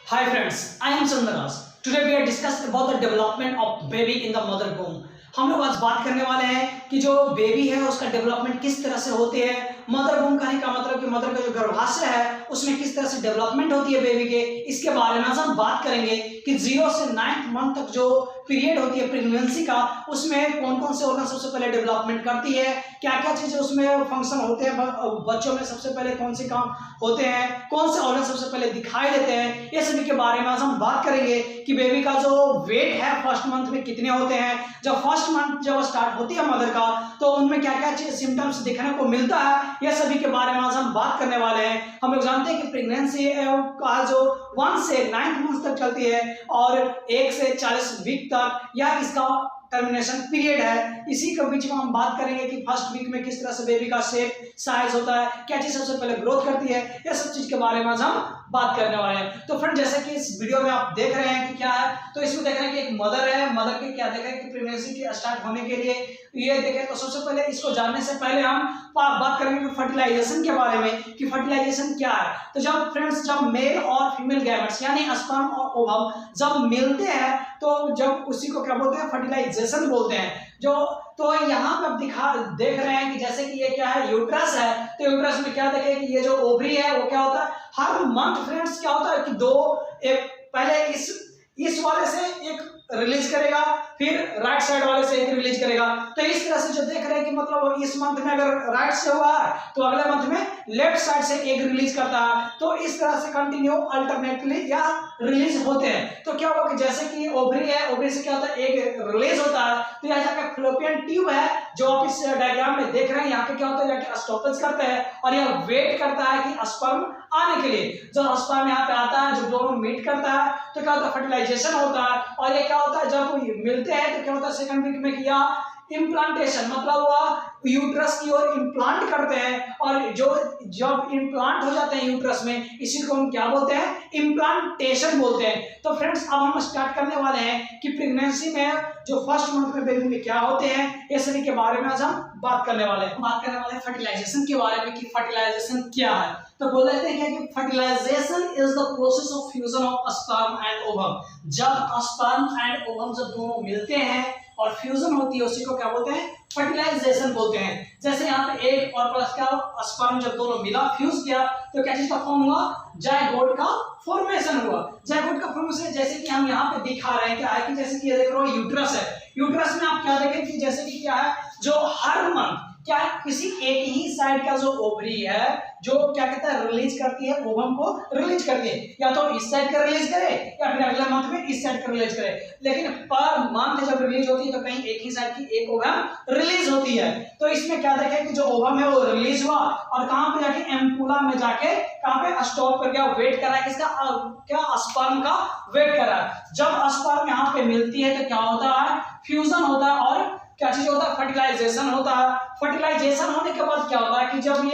Hi friends, I am Sundaras. Today we are discussing about the development of baby in the mother womb. हम लोग आज बात करने वाले हैं कि जो बेबी है उसका डेवलपमेंट किस तरह से होती है। मदर वूम कहने का मतलब कि मदर का जो गर्भाशय है उसमें किस तरह से डेवलपमेंट होती है बेबी के, इसके बारे में आज हम बात करेंगे कि 0 से 9th मंथ तक जो पीरियड होती है प्रेगनेंसी का, उसमें कौन कौन से ऑर्गन सबसे पहले डेवलपमेंट करती है, क्या क्या चीजें उसमें फंक्शन होते हैं, बच्चों में सबसे पहले कौन से काम होते हैं, कौन से ऑर्गन सबसे पहले दिखाई देते हैं, ये सभी के बारे में आज हम बात करेंगे कि बेबी का जो वेट है फर्स्ट मंथ में कितने होते हैं। जब फर्स्ट मंथ जब स्टार्ट होती है मदर का तो उनमें क्या क्या सिम्टम्स दिखने को मिलता है, यह सभी के बारे में आज हम बात करने वाले हैं। हम लोग जानते हैं कि प्रेगनेंसी का जो 1 से 9th मंथ तक चलती है और 1 से 40 वीक तक यह इसका टर्मिनेशन पीरियड है। इसी के बीच में हम बात करेंगे कि फर्स्ट वीक में किस तरह से बेबी का शेप साइज होता है, क्या चीज सबसे पहले ग्रोथ करती है, ये सब चीज के बारे में आज हम बात करने वाले हैं। तो फ्रेंड जैसे कि इस वीडियो में आप देख रहे हैं कि क्या है, तो इसमें देख रहे हैं कि एक मदर है, मदर के क्या देख रहे हैं कि प्रेगनेंसी के स्टार्ट होने के लिए ये देखें। तो सबसे पहले इसको जानने से पहले हम बात करेंगे फर्टिलाइजेशन के बारे में कि फर्टिलाइजेशन क्या है। तो जब फ्रेंड्स जब मेल और फीमेल गैमेट्स यानी स्पर्म और ओवम जब मिलते हैं तो जब उसी को क्या बोलते हैं, फर्टिलाइजेशन बोलते हैं। तो यहाँ पे आप देख रहे हैं कि जैसे कि ये क्या है, यूट्रस है। तो यूट्रस में क्या देखें कि ये जो ओवरी है वो क्या होता है, हर मंथ फ्रेंड्स क्या होता है कि पहले इस वाले से एक रिलीज करेगा, फिर राइट साइड वाले से एक रिलीज करेगा। तो इस तरह से जो देख रहे हैं कि मतलब इस मंथ में अगर राइट से हुआ है तो अगले मंथ में लेफ्ट साइड से एक रिलीज करता है। तो इस तरह से कंटिन्यू अल्टरनेटली या रिलीज होते हैं। तो क्या होगा कि जैसे कि ओवरी है, ओवरी से क्या होता है, एक रिलीज होता है। तो यहाँ जाकर फ्लोपियन ट्यूब है जो आप इस डायग्राम में देख रहे हैं, यहाँ पे क्या होता है, जाके स्टॉपेज करते हैं और यह वेट करता है कि स्पर्म आने के लिए। जब स्पर्म यहाँ पे आता है, जब दोनों मीट करता है तो क्या होता है, फर्टिलाइजेशन होता है। और ये क्या होता है, जब मिलते हैं तो क्या होता है, सेकंड वीक में किया इम्प्लांटेशन, मतलब वह यूट्रस की ओर इम्प्लांट करते हैं। और जो जब इम्प्लांट हो जाते हैं यूट्रस में, इसी को हम क्या बोलते हैं, इम्प्लांटेशन बोलते हैं। तो फ्रेंड्स अब हम स्टार्ट करने वाले हैं कि प्रेगनेंसी में जो फर्स्ट मंथ में बेबी में क्या होते हैं, ये सभी के बारे में आज हम बात करने वाले हैं। फर्टिलाइजेशन के बारे में कि फर्टिलाइजेशन क्या है। तो बोल देते हैं कि fertilisation is the process of fusion of sperm and ovum. जब स्पर्म एंड ओवम जब दोनों मिलते हैं और फ्यूजन होती है उसी को क्या बोलते हैं, फर्टिलाइजेशन बोलते हैं। जैसे यहाँ पे एक और प्लस क्या स्पर्म जब दोनों मिला, फ्यूज किया, तो क्या चीज का फॉर्म हुआ, जायगोट का फॉर्मेशन हुआ। जायगोट का फॉर्मेशन जैसे कि हम यहाँ पे दिखा रहे हैं क्या है कि जैसे कि ये देख रहे हो यूट्रस है। यूट्रस में आप क्या देखें कि जैसे कि क्या है, जो हर मंथ क्या है, किसी एक ही साइड का जो ओवरी है जो क्या कहता है, रिलीज करती है, ओवम को रिलीज करती है। या तो इस साइड का रिलीज करे या फिर अगले मंथ में इस साइड का रिलीज करे। लेकिन पर मंथ जब रिलीज होती है तो कहीं एक ही साइड की एक ओवम रिलीज होती है। तो इसमें क्या देखें कि जो ओवम है वो रिलीज हुआ और कहां पे जाके, एम्पुला में जाके कहां पे स्टॉप कर गया, वेट कर रहा है किसका, क्या स्पर्म का वेट कर रहा है। जब स्पर्म यहाँ पे मिलती है तो क्या होता है, फ्यूजन होता है और क्या चीज होता है, फर्टिलाइजेशन होता है। फर्टिलाइजेशन होने के बाद क्या होता है कि जब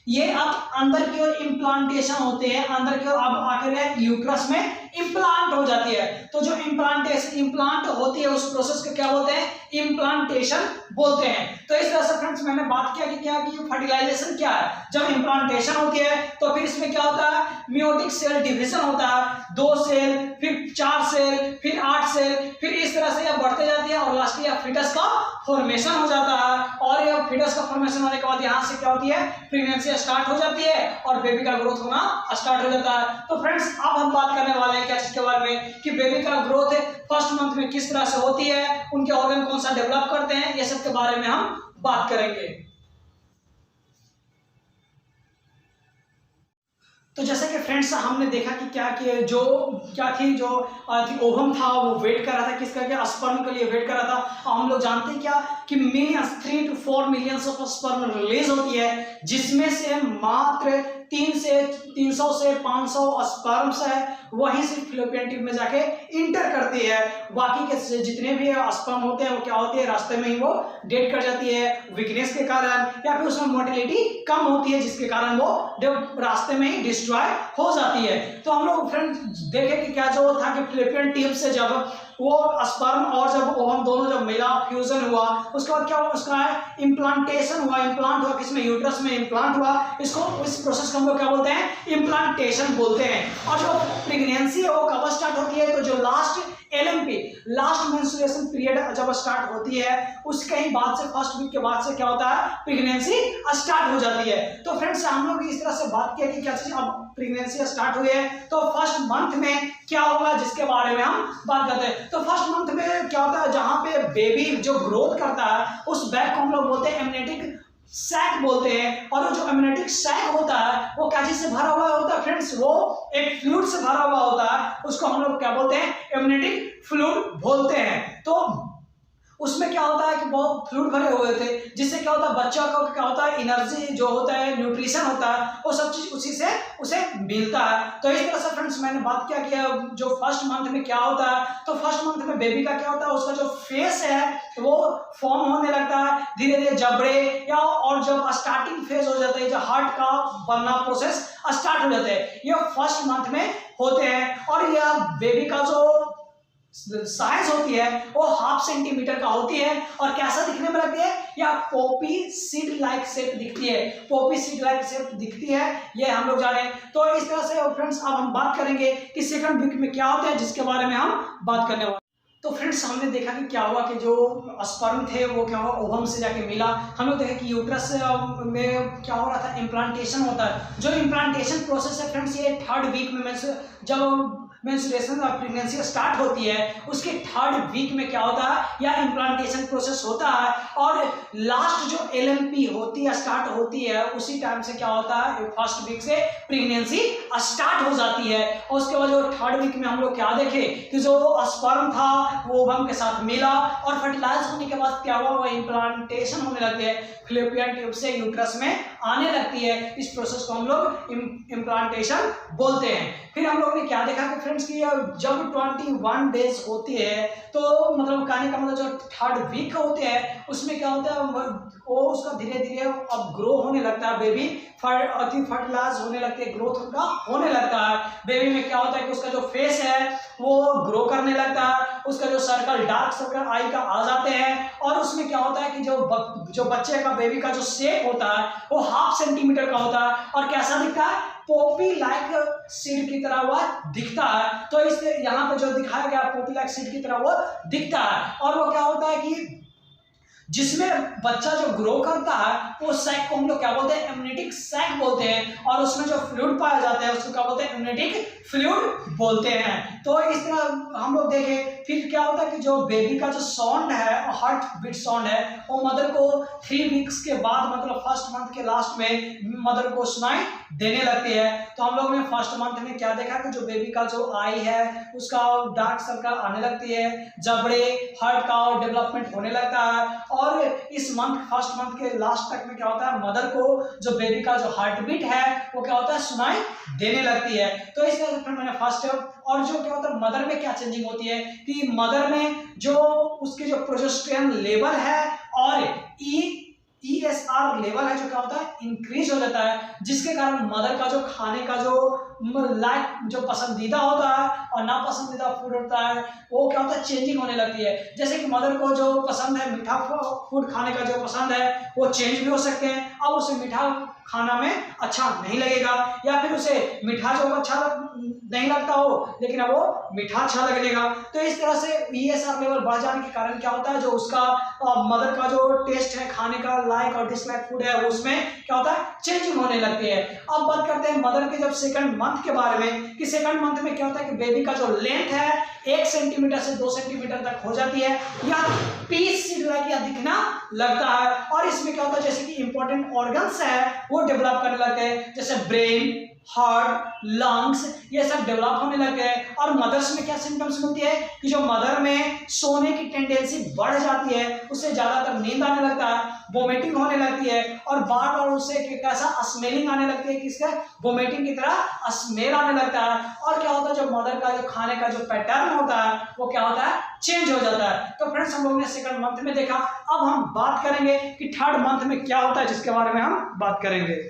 ये अब अंदर की ओर इम्प्लांटेशन होते हैं, अंदर की ओर अब आकर यूट्रस में इम्प्लांट हो जाती है। तो जो इम्प्लांट होती है उस प्रोसेस को क्या बोलते हैं, इम्प्लांटेशन बोलते हैं। तो इस तरह से फ्रेंड्स मैंने बात किया कि क्या कि फर्टिलाइजेशन क्या है। जब इम्प्लांटेशन होती है तो फिर इसमें क्या होता है, मियोटिक सेल डिवीजन होता है, 2 सेल, फिर 4 सेल, फिर 8 सेल, फिर इस तरह से यह बढ़ते जाती है और लास्ट में फीटस का फॉर्मेशन हो जाता है। और यह फीटस का फॉर्मेशन होने के बाद यहाँ से क्या होती है, प्रेगनेंसी स्टार्ट हो जाती है और बेबी का ग्रोथ होना स्टार्ट हो जाता है। तो फ्रेंड्स अब हम बात करने वाले हैं क्या चीज के बारे में कि बेबी का ग्रोथ फर्स्ट मंथ में किस तरह से होती है, उनके ऑर्गन कौन सा डेवलप करते हैं, ये सब के बारे में हम बात करेंगे। तो जैसे कि फ्रेंड्स हमने देखा कि जो ओवम था वो वेट कर रहा था किसका, क्या स्पर्म के लिए वेट कर रहा था। हम लोग जानते हैं क्या कि millions 3 to 4 millions of sperm release होती है, जिसमें से मात्र 300 से 500 स्पर्म्स है वहीं से फिलोपियन ट्यूब में जाके इंटर करती है। बाकी के जितने भी स्पर्म होते हैं वो क्या होते हैं, रास्ते में ही वो डेड कर जाती है वीकनेस के कारण, या फिर उसमें मोटिलिटी कम होती है जिसके कारण वो रास्ते में ही डिस्ट्रॉय हो जाती है। तो हम लोग फ्रेंड देखें कि क्या जो था कि फिलोपियन ट्यूब से जब वो स्पर्म और जब ओवम दोनों जब मिला, फ्यूजन हुआ, उसके बाद क्या हुआ, उसका है इम्प्लांटेशन हुआ, इम्प्लांट हुआ, किसमें, यूट्रस में इम्प्लांट हुआ। इसको, इस प्रोसेस को हम लोग क्या बोलते हैं, इम्प्लांटेशन बोलते हैं। और जो प्रेगनेंसी है वो कब स्टार्ट होती है, तो जो last LMP, last menstruation period जब स्टार्ट होती है उसके ही बाद से, फर्स्ट वीक के बाद से क्या होता है, प्रेगनेंसी स्टार्ट हो जाती है। तो फ्रेंड्स हम लोग इस तरह से बात किया कि क्या चीज, अब प्रेगनेंसी स्टार्ट हुई है तो फर्स्ट मंथ में क्या होगा जिसके बारे में हम बात करते हैं। तो फर्स्ट मंथ में क्या होता है, जहां पे बेबी जो ग्रोथ करता है उस बैग को हम लोग बोलते हैं एमनेटिक सैक बोलते हैं। और वो जो एमनेटिक सैक होता है वो क्या चीज से भरा हुआ होता है फ्रेंड्स, वो एक फ्लूइड से भरा हुआ होता है, उसको हम लोग क्या बोलते हैं, एमनेटिक फ्लूइड बोलते हैं। तो उसमें क्या होता है कि बहुत फ्लूइड भरे हुए थे, जिससे क्या होता है, बच्चा को क्या होता है, एनर्जी जो होता है, न्यूट्रिशन होता है, वो सब चीज उसी से उसे मिलता है। तो इस तरह से फ्रेंड्स मैंने बात किया कि जो फर्स्ट मंथ में क्या होता है, तो फर्स्ट मंथ में बेबी का क्या होता है, उसका जो फेस है वो फॉर्म होने लगता है, धीरे धीरे जबड़े या, और जब स्टार्टिंग फेज हो जाता है, जो हार्ट का बनना प्रोसेस स्टार्ट हो जाता है, ये फर्स्ट मंथ में होते हैं। और यह बेबी का जो साइज होती है वो 1/2 सेंटीमीटर का होती है। और कैसा दिखने में लगती है, या पॉपी सीड लाइक शेप दिखती है, पॉपी सीड लाइक शेप दिखती है, ये हम लोग जाने। तो इस तरह से फ्रेंड्स अब हम बात करेंगे कि सेकंड वीक में क्या होता है, जिसके बारे में हम बात करने वाले। तो फ्रेंड्स हमने देखा कि क्या हुआ कि जो स्पर्म थे वो क्या हुआ, ओवम से जाके मिला। हम लोग देखा कि यूट्रस में क्या हो रहा था, इम्प्लांटेशन होता है। जो इम्प्लांटेशन प्रोसेस है फ्रेंड्स, ये थर्ड वीक में जब मेंस्ट्रुएशन और प्रेगनेंसी स्टार्ट होती है उसके थर्ड वीक में क्या होता है, या इम्प्लांटेशन प्रोसेस होता है। और लास्ट जो LMP होती है, स्टार्ट होती है, उसी टाइम से क्या होता है, फर्स्ट वीक से प्रेगनेंसी स्टार्ट हो जाती है। और उसके बाद जो थर्ड वीक में हम लोग क्या देखे कि जो स्पर्म था वो ओवम के साथ मिला, और फर्टिलाइज होने के बाद क्या हुआ, वो इम्प्लांटेशन होने लगती है, फैलोपियन ट्यूब से यूट्रस में आने लगती है। इस प्रोसेस को हम लोग इम्प्लांटेशन बोलते हैं। फिर हम लोगों ने क्या देखा कि फ्रेंड्स की जब 21 डेज होती है, तो मतलब कहने का मतलब जो थर्ड वीक होते हैं उसमें क्या होता है, वो उसका धीरे धीरे अब ग्रो होने लगता है, बेबी फर्टिलाइज होने लगती है, ग्रोथ उनका होने लगता है। बेबी में क्या होता है कि उसका जो फेस है वो ग्रो करने लगता है, उसका जो सर्कल, डार्क सर्कल आई का आ जाते हैं। और उसमें क्या होता है कि जो बच्चे का, बेबी का जो शेप होता है वो 1/2 सेंटीमीटर का होता है। और कैसा दिखता है, पॉपी लाइक सीड की तरह वह दिखता है। तो इसलिए यहाँ पे जो दिखाया गया पॉपी लाइक सीड की तरह वो दिखता है। और वो क्या होता है कि जिसमें बच्चा जो ग्रो करता है वो सैक को हम लोग क्या बोलते हैं, एमनेटिक सैक बोलते हैं। और उसमें जो फ्लूइड पाया जाता है उसको क्या बोलते हैं, एमनेटिक फ्लूइड बोलते हैं। तो इस तरह हम लोग देखें। फिर क्या होता है कि जो बेबी का जो साउंड है, हार्ट बीट साउंड है, वो मदर को 3 वीक्स के बाद, मतलब फर्स्ट मंथ के लास्ट में मदर को सुनाई देने लगती है। तो हम लोग ने फर्स्ट मंथ में क्या देखा कि जो बेबी का जो आई है उसका डार्क सर्कल आने लगती है, जबड़े, हार्ट का डेवलपमेंट होने लगता है। और इस मंथ, फर्स्ट मंथ के लास्ट तक में क्या होता है, मदर को जो बेबी का जो हार्ट बीट है वो क्या होता है, सुनाई देने लगती है। तो इस तरह से मैंने फर्स्ट, और जो क्या होता है मदर में क्या चेंजिंग होती है कि मदर में जो उसके जो प्रोजेस्टेरोन लेवल है और ESR लेवल है जो क्या होता है, इंक्रीज हो जाता है, जिसके कारण मदर का जो खाने का जो लाइक, जो पसंदीदा होता है और ना पसंदीदा फूड होता है, वो क्या होता है, चेंजिंग होने लगती है। जैसे कि मदर को जो पसंद है, मीठा फूड खाने का जो पसंद है, वो चेंज भी हो सकते हैं। अब उसे मीठा खाना में अच्छा नहीं लगेगा, या फिर उसे मीठा जो अच्छा नहीं लगता हो लेकिन अब वो मीठा अच्छा लगेगा। तो इस तरह से ESR लेवल बढ़ जाने के कारण क्या होता है, जो उसका मदर का जो टेस्ट है, खाने का लाइक और डिसलाइक फूड है, उसमें क्या होता है, चेंजिंग होने लगती है। अब बात करते हैं मदर के जब सेकंड मंथ के बारे में, कि सेकंड मंथ में क्या होता है कि बेबी का जो लेंथ है 1 सेंटीमीटर से 2 सेंटीमीटर तक हो जाती है, या पीस सीड लाइक या दिखना लगता है। और इसमें क्या होता है, जैसे कि इंपॉर्टेंट ऑर्गन्स है वो डेवलप करने लगते हैं, जैसे ब्रेन, हार्ट, लंग्स, ये सब डेवलप होने लगे हैं। और मदर्स में क्या सिम्टम्स मिलती है कि जो मदर में सोने की टेंडेंसी बढ़ जाती है, उससे ज्यादातर नींद आने लगता है, वोमिटिंग होने लगती है, और बार बार उससे कैसा स्मेलिंग आने लगती है, किसका, वोमिटिंग की तरह स्मेल आने लगता है। और क्या होता है, जो मदर का जो खाने का जो पैटर्न होता है वो क्या होता है, चेंज हो जाता है। तो फ्रेंड्स हम लोगों ने सेकंड मंथ में देखा। अब हम बात करेंगे कि थर्ड मंथ में क्या होता है, जिसके बारे में हम बात करेंगे।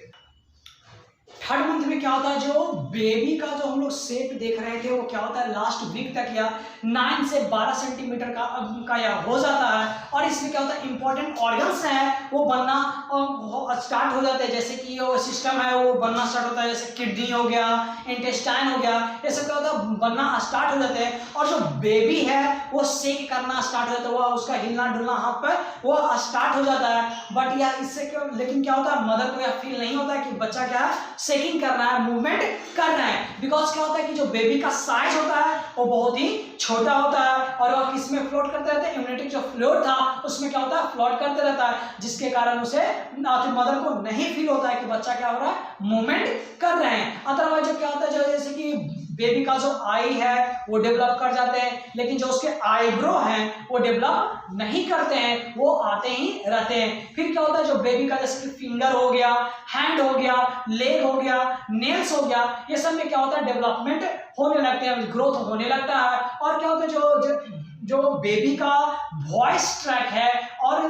थर्ड मंथ में क्या होता है, जो बेबी का जो हम लोग शेप देख रहे थे वो क्या होता है लास्ट वीक तक या 9 से 12 सेंटीमीटर का या हो जाता है। और इसमें क्या होता है इंपॉर्टेंट ऑर्गन्स हैं वो बनना स्टार्ट हो जाते हैं, जैसे कि वो सिस्टम है वो बनना स्टार्ट होता है, जैसे किडनी हो गया, इंटेस्टाइन हो गया, ये सब क्या होता है बनना स्टार्ट हो जाते हैं। और जो बेबी है वो सेक करना स्टार्ट हो जाता है, वो उसका हिलना डुलना हाथ पर वो स्टार्ट हो जाता है। बट यार इससे लेकिन क्या होता है मदर को यह फील नहीं होता है कि बच्चा क्या है शेकिंग कर रहा है, मूवमेंट कर रहा है। बिकॉज क्या होता है कि जो बेबी का साइज होता है वो बहुत ही छोटा होता है और वह किस में फ्लोट करते रहते हैं, इम्यूनिटी जो फ्लोट था उसमें क्या होता है फ्लोट करते रहता है, जिसके कारण उसे मदर को नहीं फील होता है कि बच्चा क्या हो रहा है मूवमेंट कर रहे हैं। अदरवाइज जो क्या होता है जो जैसे कि बेबी का जो आई है वो डेवलप कर जाते हैं, लेकिन जो उसके आईब्रो हैं वो डेवलप नहीं करते हैं, वो आते ही रहते हैं। फिर क्या होता है जो बेबी का जैसे कि फिंगर हो गया, हैंड हो गया, लेग हो गया, नेल्स हो गया, ये सब में क्या होता है डेवलपमेंट होने लगते हैं, ग्रोथ होने लगता है। और क्या होता है जो बेबी का वॉइस ट्रैक है और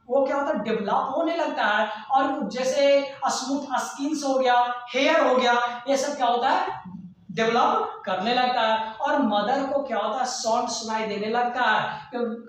वो क्या होता है डेवलप होने लगता है। और जैसे स्मूथ स्किन्स हो गया, हेयर हो गया, ये सब क्या होता है डेवलप करने लगता है। और मदर को क्या होता है साउंड सुनाई देने लगता है,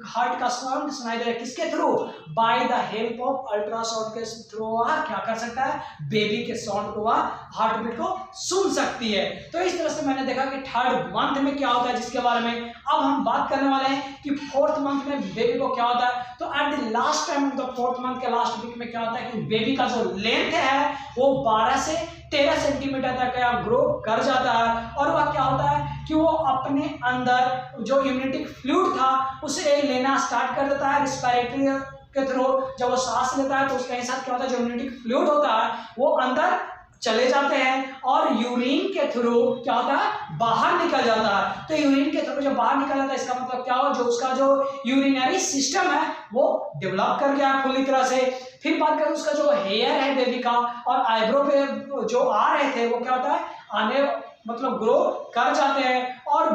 हार्ट का साउंड सुनाई दे रहा है किसके through, by the help of ultrasound के थ्रू वह क्या कर सकता है बेबी के साउंड को, वह हार्ट बीट को सुन सकती है। तो इस तरह से मैंने देखा कि थर्ड मंथ में क्या होता है जिसके बारे में अब हम बात करने वाले हैं कि फोर्थ मंथ में बेबी को क्या होता है। तो at the last time of the fourth month के लास्ट वीक में क्या होता है कि बेबी का जो लेंथ है वो 12 से 13 सेंटीमीटर तक का ग्रो कर जाता है। और वह क्या होता है कि वो अपने अंदर जो इम्यूनिटी फ्लूइड था उसे लेना स्टार्ट कर देता है रिस्पिरेटरी के थ्रू। जब वो सांस लेता है तो उसके साथ क्या होता है जो इम्यूनिटी फ्लूइड होता है वो अंदर चले जाते हैं और यूरिन के थ्रू क्या होता है बाहर निकल जाता है। तो यूरिन के थ्रू जब बाहर निकल जाता है इसका मतलब क्या हो जो उसका जो यूरिनरी सिस्टम है वो डेवलप कर गया पूरी तरह से। फिर बात करें उसका जो हेयर है बेबी का और आईब्रो पे जो आ रहे थे वो क्या होता है आने मतलब ग्रो कर जाते हैं। और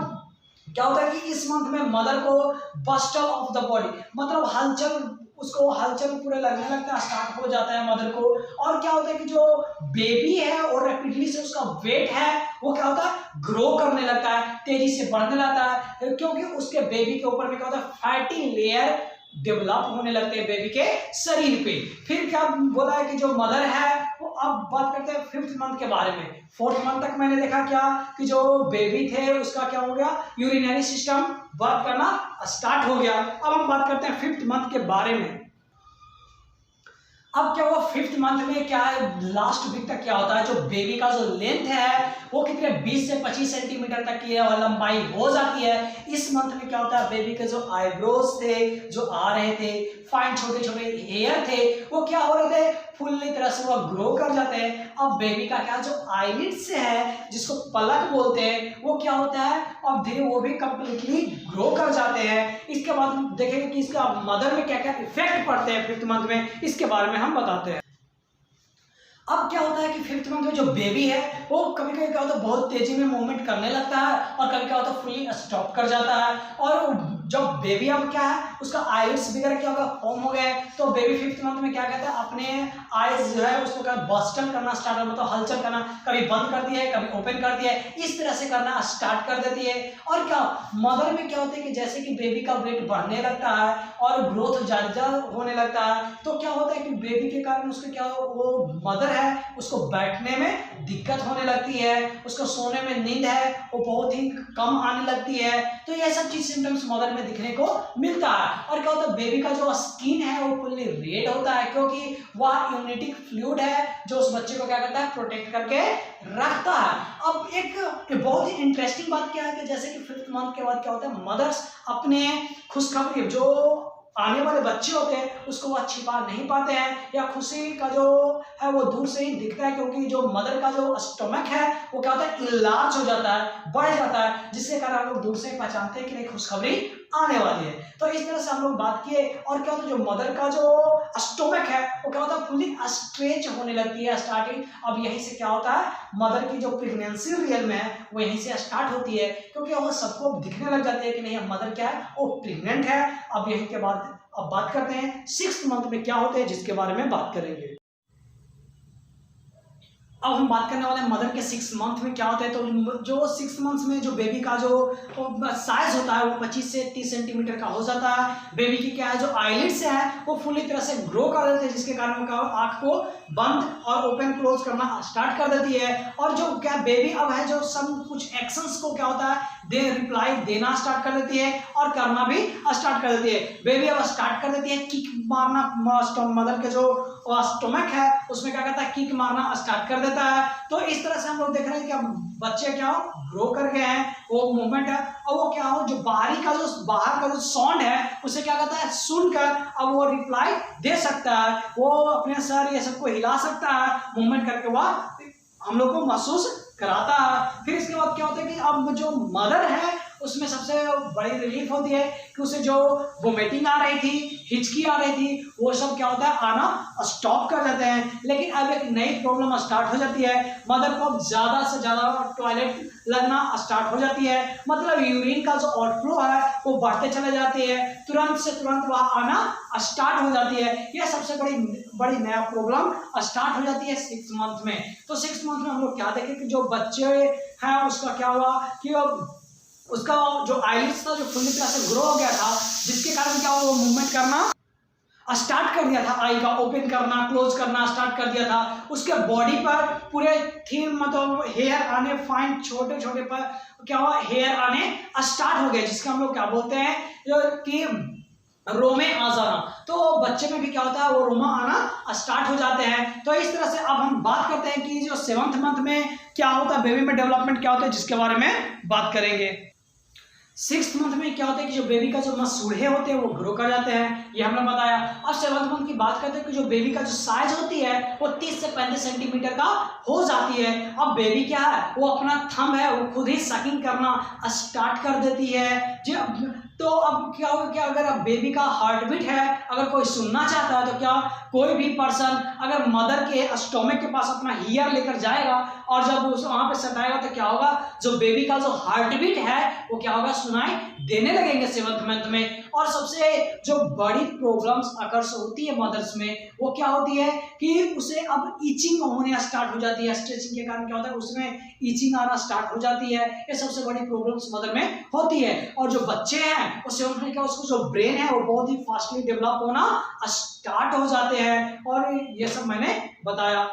क्या होता है कि इस मंथ में मदर को बस्टल ऑफ द बॉडी मतलब हलचल उसको हलचल पूरे लगने लगता है स्टार्ट हो जाता है मदर को। और क्या होता है कि जो बेबी है और रैपिडली से उसका वेट है वो क्या होता है ग्रो करने लगता है, तेजी से बढ़ने लगता है, क्योंकि उसके बेबी के ऊपर में क्या होता है फैटी लेयर डेवलप होने लगते हैं बेबी के शरीर पे। फिर क्या बोला है कि जो मदर है वो अब बात करते हैं फिफ्थ मंथ के बारे में। फोर्थ मंथ तक मैंने देखा क्या कि जो बेबी थे उसका क्या हो गया यूरिनरी सिस्टम वर्क करना स्टार्ट हो गया। अब हम बात करते हैं फिफ्थ मंथ के बारे में। अब क्या हुआ फिफ्थ मंथ में क्या है लास्ट वीक तक क्या होता है जो बेबी का जो लेंथ है वो कितने 20 से 25 सेंटीमीटर तक की है और लंबाई हो जाती है। इस मंथ में क्या होता है बेबी के जो आईब्रोज थे जो आ रहे थे, फाइन छोटे छोटे हेयर थे वो क्या हो रहे थे फुल्ली तरह से वो ग्रो कर जाते हैं। अब बेबी का क्या जो आईलिड्स है जिसको पलक बोलते हैं वो क्या होता है अब धीरे वो भी कंप्लीटली ग्रो कर जाते हैं। इसके बाद देखेंगे कि इसका मदर में क्या क्या इफेक्ट पड़ते हैं फिफ्थ मंथ में, इसके बारे में हम बताते हैं। अब क्या होता है कि फिफ्थ मंथ में जो बेबी है वो कभी कभी क्या होता है बहुत तेजी में मूवमेंट करने लगता है और कभी क्या होता है फुली स्टॉप कर जाता है। और जब बेबी अब क्या है उसका आईलिड्स वगैरह क्या होगा फॉर्म हो गए तो बेबी फिफ्थ मंथ में क्या कहता है अपने आईज जो है उसको क्या बस्टन करना स्टार्ट हो मतलब हलचल करना, कभी बंद कर दिया है कभी ओपन कर दिया है, इस तरह से करना स्टार्ट कर देती है। और क्या मदर में क्या होता है कि जैसे कि बेबी का वेट बढ़ने लगता है और ग्रोथ ज्यादा होने लगता है तो क्या होता है कि बेबी के कारण उसको क्या वो मदर है उसको बैठने में दिक्कत होने लगती है, उसको सोने में नींद है वो बहुत ही कम आने लगती है। तो ये सब चीज सिम्टम्स मदर में दिखने को मिलता है। और क्या होता है बेबी का जो स्किन है वो फुल्ली रेड होता है क्योंकि वह इम्यूनिटी फ्लूइड है जो उस बच्चे को क्या करता है प्रोटेक्ट करके रखता है। अब एक बहुत ही इंटरेस्टिंग बात क्या है कि जैसे कि फिफ्थ मंथ के बाद क्या होता है मदर्स अपने खुशखबरी जो आने वाले बच्चे होते हैं उसको वह छिपा नहीं पाते हैं या खुशी का जो है वो दूर से ही दिखता है क्योंकि जो मदर का जो स्टमक है वो क्या होता है इलार्ज हो जाता है, बढ़ जाता है, जिसके कारण हम लोग दूर से पहचानते हैं कि नहीं खुशखबरी आने वाली है। तो इस तरह से हम लोग बात किए। और क्या होता है जो मदर का जो स्टमक है वो क्या होता है फुल्ली स्ट्रेच होने लगती है स्टार्टिंग। अब यहीं से क्या होता है मदर की जो प्रेगनेंसी रियल में है वो यहीं से स्टार्ट होती है क्योंकि वो सबको दिखने लग जाती है कि नहीं मदर क्या है वो प्रेग्नेंट है। अब यहीं के बाद अब बात करते हैं सिक्स्थ मंथ में क्या होते हैं जिसके बारे में बात करेंगे। अब हम बात करने वाले हैं मदर के 6 मंथ में क्या होता है। तो जो 6 मंथ्स में जो बेबी का जो साइज होता है वो 25 से 30 सेंटीमीटर का हो जाता है। बेबी की क्या है जो आईलिड्स है वो फुली तरह से ग्रो कर देते हैं, जिसके कारण वो क्या आँख को बंद और ओपन क्लोज करना स्टार्ट कर देती है। और जो क्या बेबी अब है जो सब कुछ एक्शंस को क्या होता है दे रिप्लाई देना स्टार्ट कर देती है और करना भी स्टार्ट कर देती है। बेबी अब स्टार्ट कर देती है किक मारना, मदर के जो स्टोमक है उसमें क्या करता है किक मारना स्टार्ट कर देता है। तो इस तरह से हम लोग देख रहे हैं कि अब बच्चे क्या ग्रो कर गए हैं, वो मूवमेंट है और वो क्या हो जो बाहर का जो साउंड है उसे क्या करता है सुनकर अब वो रिप्लाई दे सकता है, वो अपने सर ये सबको हिला सकता है, मूवमेंट करके वह हम लोग को महसूस कराता है। फिर इसके बाद क्या होता है कि अब जो मदर है उसमें सबसे बड़ी रिलीफ होती है कि उसे जो वोमिटिंग आ रही थी, हिचकी आ रही थी, वो सब क्या होता है आना स्टॉप कर देते हैं। लेकिन अब एक नई प्रॉब्लम स्टार्ट हो जाती है, मदर को ज़्यादा से ज़्यादा टॉयलेट लगना स्टार्ट हो जाती है, मतलब यूरिन का जो आउटफ्लो है वो बढ़ते चले जाते हैं, तुरंत से तुरंत वह आना स्टार्ट हो जाती है। यह सबसे बड़ी नया प्रॉब्लम स्टार्ट हो जाती है 6 मंथ में। तो 6 मंथ में हम लोग क्या देखें कि जो बच्चे हैं उसका क्या हुआ कि अब उसका जो आईलिड्स था जो पूरी तरह से ग्रो हो गया था, जिसके कारण क्या वो मूवमेंट करना स्टार्ट कर दिया था, आई का ओपन करना क्लोज करना स्टार्ट कर दिया था। उसके बॉडी पर पूरे थीम मतलब हेयर आने फाइन छोटे छोटे पर क्या हुआ हेयर आने स्टार्ट हो गए, जिसका हम लोग क्या बोलते हैं कि रोमे आ जाना। तो बच्चे में भी क्या होता है वो रोमा आना स्टार्ट हो जाते हैं। तो इस तरह से अब हम बात करते हैं कि जो 7th मंथ में क्या होता है, बेबी में डेवलपमेंट क्या होता है, जिसके बारे में बात करेंगे। 6th मंथ में क्या होता है कि जो बेबी का जो मसूड़े होते हैं वो ग्रो कर जाते हैं, ये हमने बताया। अब 7th मंथ की बात करते हैं कि जो बेबी का जो साइज होती है वो 30 से 35 सेंटीमीटर का हो जाती है। अब बेबी क्या है वो अपना थंब है वो खुद ही सकिंग करना स्टार्ट कर देती है। तो अब क्या होगा कि अगर अब बेबी का हार्ट बीट है, अगर कोई सुनना चाहता है तो क्या कोई भी पर्सन अगर मदर के स्टोमक के पास अपना ईयर लेकर जाएगा और जब उस वहां पे सटाएगा तो क्या होगा जो बेबी का जो हार्ट बीट है वो क्या होगा सुनाई देने लगेंगे 7th मंथ में। और सबसे जो बड़ी प्रॉब्लम्स अकर्स होती है मदर्स में वो क्या होती है कि उसे अब ईचिंग होने स्टार्ट हो जाती है, स्ट्रेचिंग के कारण क्या होता है उसमें ईचिंग आना स्टार्ट हो जाती है। ये सबसे बड़ी प्रॉब्लम्स मदर में होती है। और जो बच्चे हैं वो 7th मंथ का उसको जो ब्रेन है वो बहुत ही फास्टली डेवलप होना स्टार्ट हो जाते हैं, और ये सब मैंने बताया।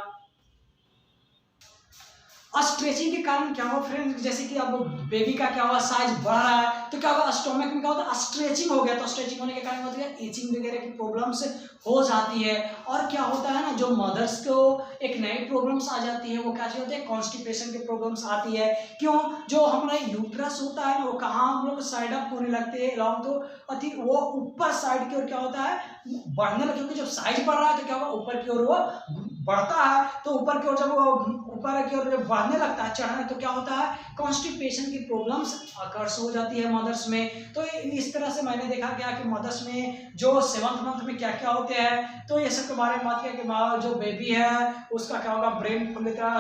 स्ट्रेचिंग के कारण क्या हुआ फ्रेंड्स, जैसे कि अब बेबी का क्या हुआ साइज बढ़ रहा है तो क्या होगा स्टोमक में क्या होता है स्ट्रेचिंग हो गया, तो स्ट्रेचिंग होने के कारण होती है ईचिंग वगैरह की प्रॉब्लम्स हो जाती है। और क्या होता है ना जो मदर्स को एक नई प्रॉब्लम्स आ जाती है वो क्या होती है कॉन्स्टिपेशन की प्रॉब्लम्स आती है। क्यों जो हमारा यूट्रस होता है ना वो कहाँ हम लोग साइड अप होने लगते हैं लॉन्ग, तो अति वो ऊपर साइड की ओर क्या होता है बढ़ने लगे, क्योंकि जब साइज बढ़ रहा है तो क्या होगा ऊपर की ओर वो बढ़ता है। तो ऊपर की ओर जब वो ऊपर की ओर बढ़ने लगता है चढ़ने तो क्या होता है कॉन्स्टिपेशन की प्रॉब्लम्स अकर्स हो जाती है मदर्स में। तो इस तरह से मैंने देखा गया कि मदर्स में जो 7th मंथ में क्या क्या होते हैं, तो ये सब के बारे में बात किया कि जो बेबी है उसका क्या होगा ब्रेन पूरी तरह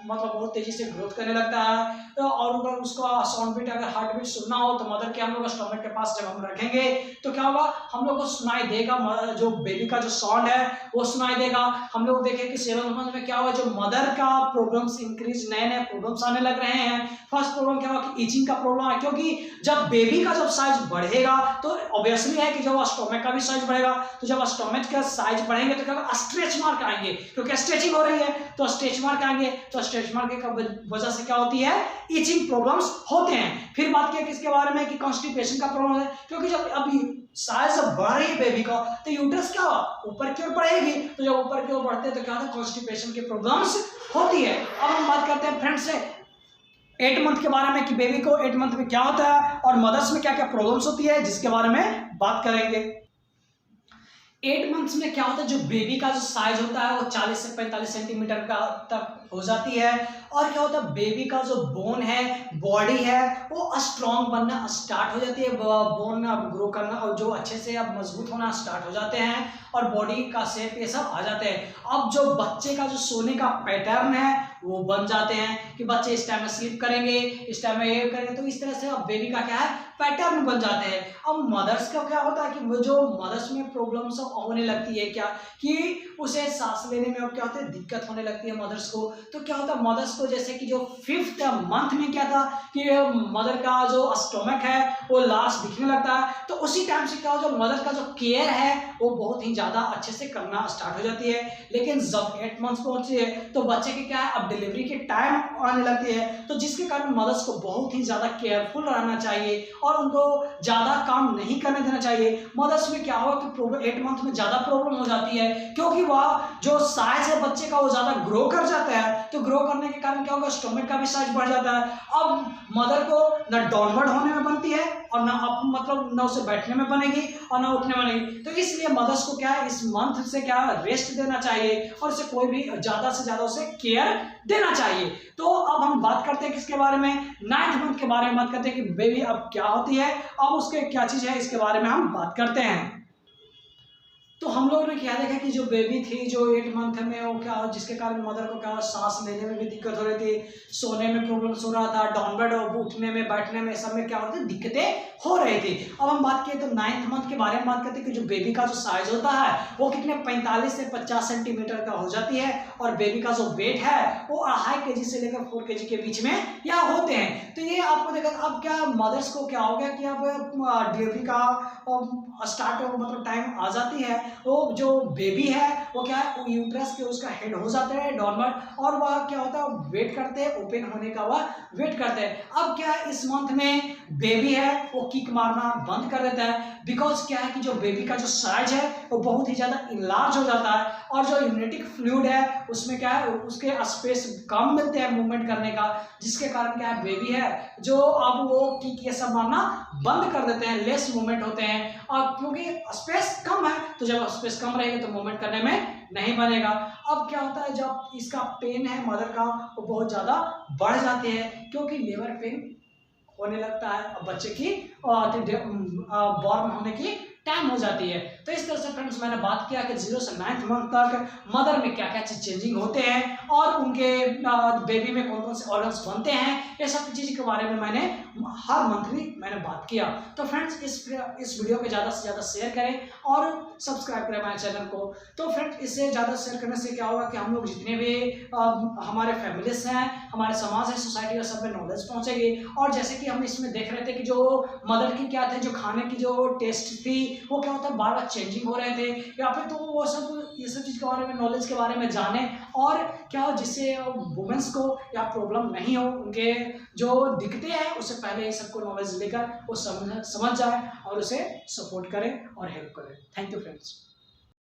मतलब बहुत तेजी से ग्रोथ करने लगता है। तो और अगर उसका साउंड बीट अगर हार्ट बीट सुनना हो तो मदर के हम लोग स्टोमक के पास जब हम रखेंगे तो क्या होगा हम लोग को सुनाई देगा, जो बेबी का जो साउंड है वो सुनाई देगा। हम लोग देखें कि 7th मंथ में क्या हुआ जो मदर का प्रॉब्लम्स इंक्रीज नए नए प्रॉब्लम्स आने लग रहे हैं। फर्स्ट प्रॉब्लम क्या हुआ कि ईचिंग का प्रॉब्लम है, क्योंकि जब बेबी का जब साइज बढ़ेगा तो ऑब्वियसली है कि जब स्टोमक का भी साइज बढ़ेगा, तो जब स्टोमक का साइज बढ़ेंगे तो क्या होगा स्ट्रेच मार्क आएंगे, क्योंकि स्ट्रेचिंग हो रही है तो स्ट्रेच मार्क आएंगे। तो स्ट्रेच मार्क की वजह से क्या होती है ईचिंग प्रॉब्लम्स होते हैं। फिर बात किया किसके बारे में कि कॉन्स्टिपेशन का प्रॉब्लम है, क्योंकि जब अभी साइज बढ़ रही है बेबी का तो यूट्रस क्या ऊपर की ओर बढ़ेगी, तो जब ऊपर की ओर बढ़ते हैं तो क्या होता है कॉन्स्टिपेशन की प्रॉब्लम्स होती है। अब हम बात करते हैं फ्रेंड्स से 8 मंथ के बारे में कि बेबी को 8 मंथ में क्या होता है और मदर्स में क्या क्या प्रॉब्लम्स होती है, जिसके बारे में बात करेंगे। 8 मंथ्स में क्या होता है जो बेबी का जो साइज होता है वो 40 से 45 सेंटीमीटर का तक हो जाती है। और क्या होता है बेबी का जो बोन है बॉडी है वो स्ट्रॉन्ग बनना स्टार्ट हो जाती है, बोन अब ग्रो करना और जो अच्छे से अब मजबूत होना स्टार्ट हो जाते हैं और बॉडी का शेप ये सब आ जाते हैं। अब जो बच्चे का जो सोने का पैटर्न है वो बन जाते हैं कि बच्चे इस टाइम में स्लीप करेंगे, इस टाइम में ये करेंगे, तो इस तरह से अब बेबी का क्या है पैटर्न बन जाते हैं। अब मदर्स का क्या होता है कि जो मदर्स में प्रॉब्लम्स होने लगती है क्या कि उसे सांस लेने में अब क्या होता है, दिक्कत होने लगती है मदर्स को। तो क्या होता है, मदर्स को जैसे कि जो 5th मंथ में क्या था कि मदर का जो स्टोमक है वो लार्ज दिखने लगता है, तो उसी टाइम से क्या हो, जो मदर का जो केयर है वो बहुत ही ज़्यादा अच्छे से करना स्टार्ट हो जाती है। लेकिन जब 8 मंथ्स पहुंचे है तो बच्चे की क्या है, अब डिलीवरी के टाइम आने लगती है, तो जिसके कारण मदर्स को बहुत ही ज़्यादा केयरफुल रहना चाहिए और उनको ज़्यादा काम नहीं करने देना चाहिए। मदर्स में क्या होगा कि 8 मंथ में ज़्यादा प्रॉब्लम हो जाती है, क्योंकि वह जो साइज है बच्चे का वो ज़्यादा ग्रो कर जाता है, तो ग्रो करने के कारण क्या होगा, स्टोमक का भी साइज बढ़ जाता है। अब मदर को न डाउनवर्ड होने में बनती है और ना अप, मतलब ना उसे बैठने में बनेगी और ना उठने में बनेगी। तो इसलिए मदर्स को क्या है, इस मंथ से क्या रेस्ट देना चाहिए और उसे कोई भी ज़्यादा से ज़्यादा उसे केयर देना चाहिए। तो अब हम बात करते हैं किसके बारे में, 9th मंथ के बारे में बात करते हैं कि बेबी अब क्या होती है, अब उसके क्या चीज़ है, इसके बारे में हम बात करते हैं। तो हम लोगों ने क्या देखा कि जो बेबी थी जो 8 मंथ में वो क्या, जिसके कारण मदर को क्या सांस लेने में भी दिक्कत हो रही थी, सोने में प्रॉब्लम्स हो रहा था, डाउनवर्ड उठने में बैठने में सब में क्या होती थी, दिक्कतें हो रही थी। अब हम बात किए तो 9th मंथ के बारे में बात करते हैं कि जो बेबी का जो साइज होता है वो कितने 45 से 50 सेंटीमीटर का हो जाती है और बेबी का जो वेट है वो 2.5 kg से लेकर 4 kg के बीच में या होते हैं। तो ये आपको देखा, अब क्या मदर्स को क्या हो गया कि अब डिलीवरी का स्टार्ट मतलब टाइम आ जाती है, वो जो बेबी है वो क्या है, वो यूट्रस के उसका हेड हो जाता है नॉर्मल, और वह क्या होता है वेट करते हैं ओपन होने का, वह वेट करते हैं। अब क्या है, इस मंथ में बेबी है वो किक मारना बंद कर देता है, बिकॉज क्या है कि जो बेबी का जो साइज है वो बहुत ही ज़्यादा इनलार्ज हो जाता है और जो यूरिनेटिक फ्लूइड है उसमें क्या है, उसके स्पेस कम मिलते हैं मूवमेंट करने का, जिसके कारण क्या है बेबी है जो अब वो किक ये सब मारना बंद कर देते हैं, लेस मूवमेंट होते हैं। और क्योंकि स्पेस कम है तो जब स्पेस कम रहेगी तो मूवमेंट करने में नहीं बनेगा। अब क्या होता है, जब इसका पेन है मदर का वो बहुत ज़्यादा बढ़ जाते हैं, क्योंकि लेबर पेन होने लगता है और बच्चे की बॉर्न होने की टाइम हो जाती है। तो इस तरह से फ्रेंड्स मैंने बात किया कि 0 से 9th मंथ तक मदर में क्या क्या चीज चेंजिंग होते हैं और उनके बेबी में कौन कौन से ऑर्गन्स बनते हैं, ये सब चीज़ के बारे में मैंने हर मंथली मैंने बात किया। तो फ्रेंड्स इस वीडियो को ज़्यादा से ज़्यादा शेयर करें और सब्सक्राइब करें हमारे चैनल को। तो फ्रेंड्स इससे ज़्यादा शेयर करने से क्या होगा कि हम लोग जितने भी हमारे फैमिलीज हैं, हमारे समाज है, सोसाइटी है, सब में नॉलेज पहुँचेगी। और जैसे कि हम इसमें देख रहे थे कि जो मदर की क्या थे, जो खाने की जो टेस्ट थी वो क्या होता है बार बार चेंजिंग हो रहे थे, या फिर तो वो सब ये सब चीज़ के बारे में नॉलेज के बारे में जाने और क्या हो जिससे वुमेन्स को या प्रॉब्लम नहीं हो, उनके जो दिक्कतें हैं उससे पहले ये सबको नॉलेज लेकर वो समझ जाए और उसे सपोर्ट करें और हेल्प करें। Thank you friends.